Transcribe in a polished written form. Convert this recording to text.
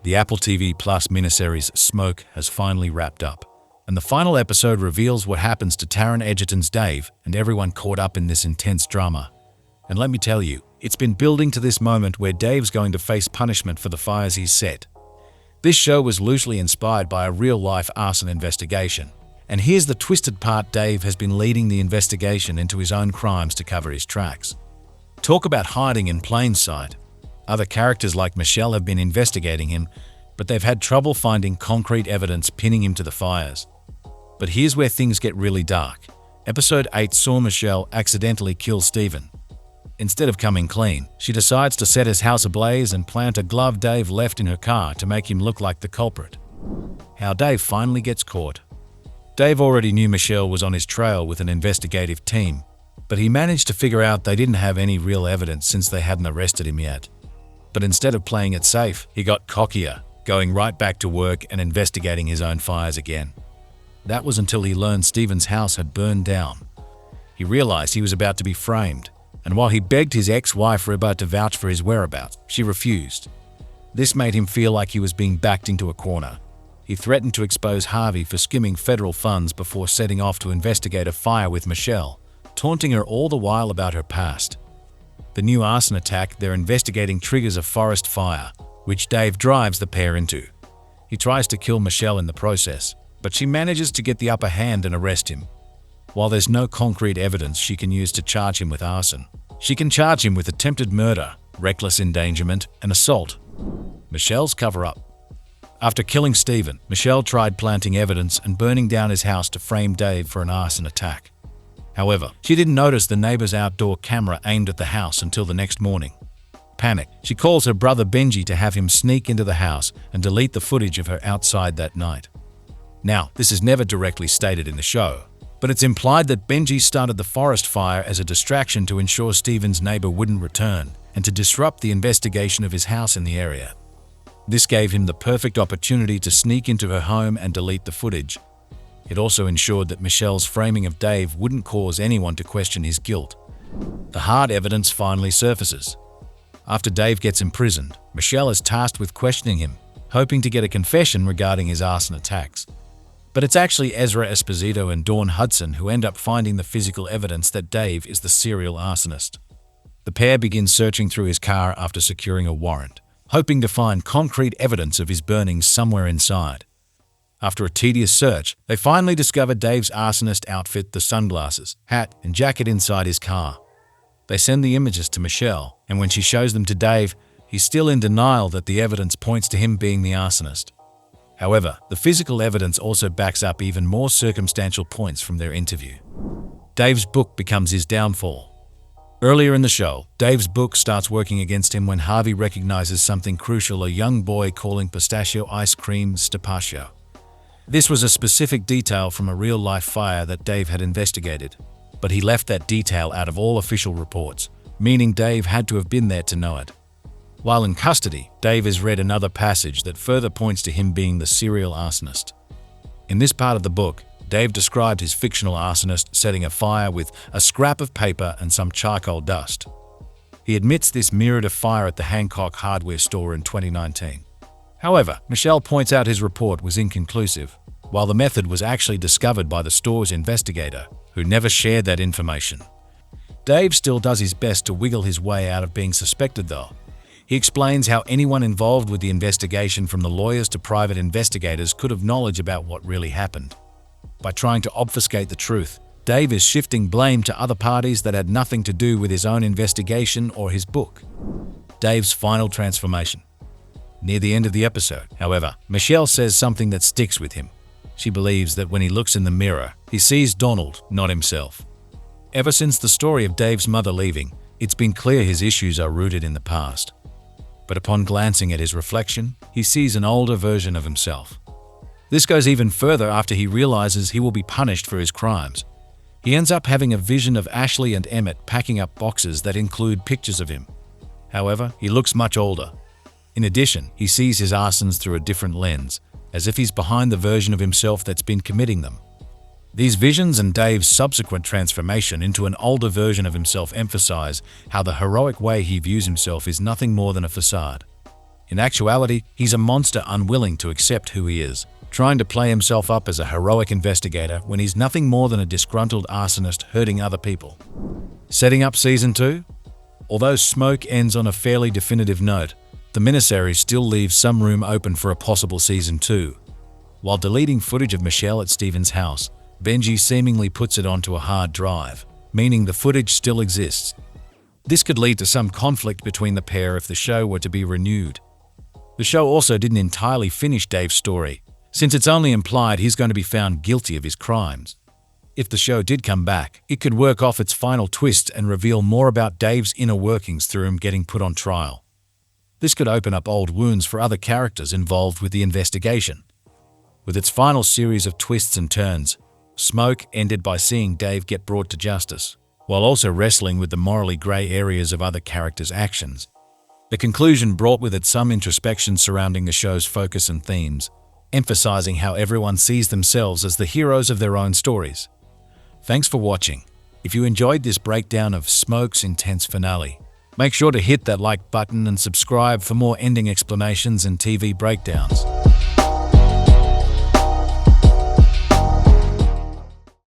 The Apple TV Plus miniseries Smoke has finally wrapped up, and the final episode reveals what happens to Taron Egerton's Dave and everyone caught up in this intense drama. And let me tell you, it's been building to this moment where Dave's going to face punishment for the fires he's set. This show was loosely inspired by a real-life arson investigation. And here's the twisted part: Dave has been leading the investigation into his own crimes to cover his tracks. Talk about hiding in plain sight. Other characters like Michelle have been investigating him, but they've had trouble finding concrete evidence pinning him to the fires. But here's where things get really dark. Episode 8 saw Michelle accidentally kill Stephen. Instead of coming clean, she decides to set his house ablaze and plant a glove Dave left in her car to make him look like the culprit. How Dave finally gets caught. Dave already knew Michelle was on his trail with an investigative team, but he managed to figure out they didn't have any real evidence since they hadn't arrested him yet. But instead of playing it safe, he got cockier, going right back to work and investigating his own fires again. That was until he learned Stephen's house had burned down. He realized he was about to be framed, and while he begged his ex-wife Rebecca to vouch for his whereabouts, she refused. This made him feel like he was being backed into a corner. He threatened to expose Harvey for skimming federal funds before setting off to investigate a fire with Michelle, taunting her all the while about her past. The new arson attack they're investigating triggers a forest fire, which Dave drives the pair into. He tries to kill Michelle in the process, but she manages to get the upper hand and arrest him. While there's no concrete evidence she can use to charge him with arson, she can charge him with attempted murder, reckless endangerment, and assault. Michelle's cover-up. After killing Stephen, Michelle tried planting evidence and burning down his house to frame Dave for an arson attack. However, she didn't notice the neighbor's outdoor camera aimed at the house until the next morning. Panicked, she calls her brother Benji to have him sneak into the house and delete the footage of her outside that night. Now, this is never directly stated in the show, but it's implied that Benji started the forest fire as a distraction to ensure Stephen's neighbor wouldn't return and to disrupt the investigation of his house in the area. This gave him the perfect opportunity to sneak into her home and delete the footage. It also ensured that Michelle's framing of Dave wouldn't cause anyone to question his guilt. The hard evidence finally surfaces. After Dave gets imprisoned, Michelle is tasked with questioning him, hoping to get a confession regarding his arson attacks. But it's actually Ezra Esposito and Dawn Hudson who end up finding the physical evidence that Dave is the serial arsonist. The pair begins searching through his car after securing a warrant, hoping to find concrete evidence of his burnings somewhere inside. After a tedious search, they finally discover Dave's arsonist outfit, the sunglasses, hat, and jacket inside his car. They send the images to Michelle, and when she shows them to Dave, he's still in denial that the evidence points to him being the arsonist. However, the physical evidence also backs up even more circumstantial points from their interview. Dave's book becomes his downfall. Earlier in the show, Dave's book starts working against him when Harvey recognizes something crucial: a young boy calling pistachio ice cream stapachio. This was a specific detail from a real-life fire that Dave had investigated, but he left that detail out of all official reports, meaning Dave had to have been there to know it. While in custody, Dave has read another passage that further points to him being the serial arsonist. In this part of the book, Dave described his fictional arsonist setting a fire with a scrap of paper and some charcoal dust. He admits this mirrored a fire at the Hancock hardware store in 2019. However, Michelle points out his report was inconclusive, while the method was actually discovered by the store's investigator, who never shared that information. Dave still does his best to wiggle his way out of being suspected though. He explains how anyone involved with the investigation, from the lawyers to private investigators, could have knowledge about what really happened. By trying to obfuscate the truth, Dave is shifting blame to other parties that had nothing to do with his own investigation or his book. Dave's final transformation. Near the end of the episode, however, Michelle says something that sticks with him. She believes that when he looks in the mirror, he sees Donald, not himself. Ever since the story of Dave's mother leaving, it's been clear his issues are rooted in the past. But upon glancing at his reflection, he sees an older version of himself. This goes even further after he realizes he will be punished for his crimes. He ends up having a vision of Ashley and Emmett packing up boxes that include pictures of him. However, he looks much older. In addition, he sees his arsons through a different lens, as if he's behind the version of himself that's been committing them. These visions and Dave's subsequent transformation into an older version of himself emphasize how the heroic way he views himself is nothing more than a facade. In actuality, he's a monster unwilling to accept who he is, trying to play himself up as a heroic investigator when he's nothing more than a disgruntled arsonist hurting other people. Setting up Season 2? Although Smoke ends on a fairly definitive note, the miniseries still leaves some room open for a possible Season 2. While deleting footage of Michelle at Steven's house, Benji seemingly puts it onto a hard drive, meaning the footage still exists. This could lead to some conflict between the pair if the show were to be renewed. The show also didn't entirely finish Dave's story, since it's only implied he's going to be found guilty of his crimes. If the show did come back, it could work off its final twist and reveal more about Dave's inner workings through him getting put on trial. This could open up old wounds for other characters involved with the investigation. With its final series of twists and turns, Smoke ended by seeing Dave get brought to justice, while also wrestling with the morally grey areas of other characters' actions. The conclusion brought with it some introspection surrounding the show's focus and themes, emphasizing how everyone sees themselves as the heroes of their own stories. Thanks for watching. If you enjoyed this breakdown of Smoke's intense finale, make sure to hit that like button and subscribe for more ending explanations and TV breakdowns.